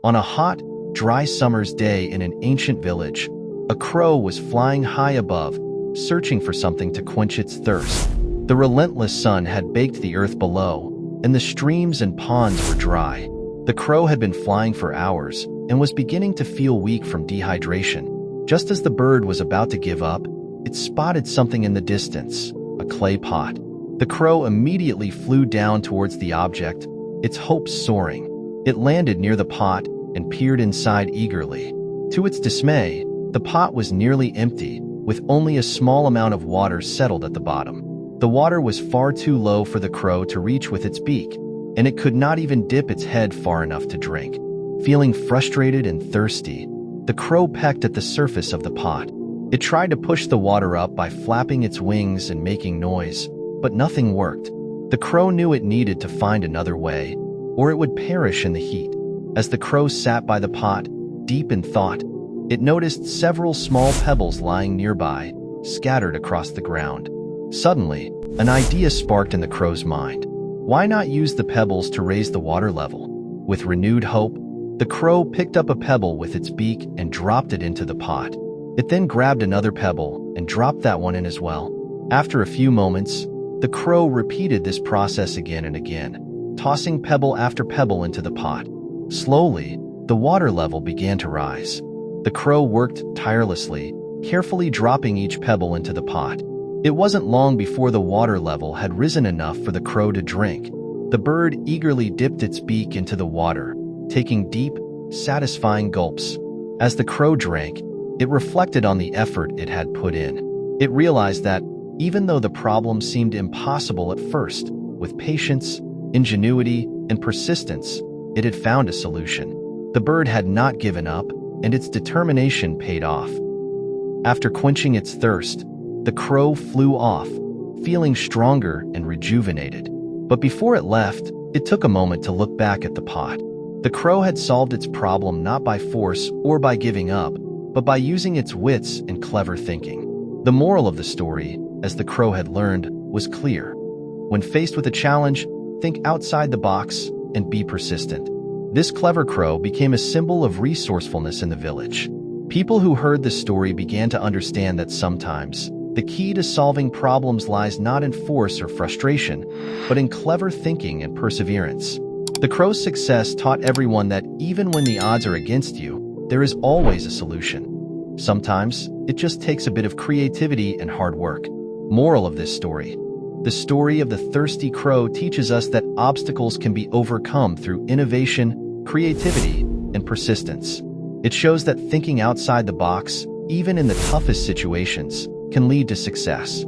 On a hot, dry summer's day in an ancient village, a crow was flying high above, searching for something to quench its thirst. The relentless sun had baked the earth below, and the streams and ponds were dry. The crow had been flying for hours and was beginning to feel weak from dehydration. Just as the bird was about to give up, it spotted something in the distance, a clay pot. The crow immediately flew down towards the object, its hopes soaring. It landed near the pot and peered inside eagerly. To its dismay, the pot was nearly empty, with only a small amount of water settled at the bottom. The water was far too low for the crow to reach with its beak, and it could not even dip its head far enough to drink. Feeling frustrated and thirsty, the crow pecked at the surface of the pot. It tried to push the water up by flapping its wings and making noise, but nothing worked. The crow knew it needed to find another way, or it would perish in the heat. As the crow sat by the pot, deep in thought, it noticed several small pebbles lying nearby, scattered across the ground. Suddenly, an idea sparked in the crow's mind. Why not use the pebbles to raise the water level? With renewed hope, the crow picked up a pebble with its beak and dropped it into the pot. It then grabbed another pebble and dropped that one in as well. After a few moments, the crow repeated this process again and again, tossing pebble after pebble into the pot. Slowly, the water level began to rise. The crow worked tirelessly, carefully dropping each pebble into the pot. It wasn't long before the water level had risen enough for the crow to drink. The bird eagerly dipped its beak into the water, taking deep, satisfying gulps. As the crow drank, it reflected on the effort it had put in. It realized that, even though the problem seemed impossible at first, with patience, ingenuity, and persistence, it had found a solution. The bird had not given up, and its determination paid off. After quenching its thirst, the crow flew off, feeling stronger and rejuvenated. But before it left, it took a moment to look back at the pot. The crow had solved its problem not by force or by giving up, but by using its wits and clever thinking. The moral of the story, as the crow had learned, was clear. When faced with a challenge, think outside the box and be persistent. This clever crow became a symbol of resourcefulness in the village. People who heard the story began to understand that sometimes the key to solving problems lies not in force or frustration, but in clever thinking and perseverance. The crow's success taught everyone that even when the odds are against you, there is always a solution. Sometimes, it just takes a bit of creativity and hard work. Moral of this story: the story of the thirsty crow teaches us that obstacles can be overcome through innovation, creativity, and persistence. It shows that thinking outside the box, even in the toughest situations, can lead to success.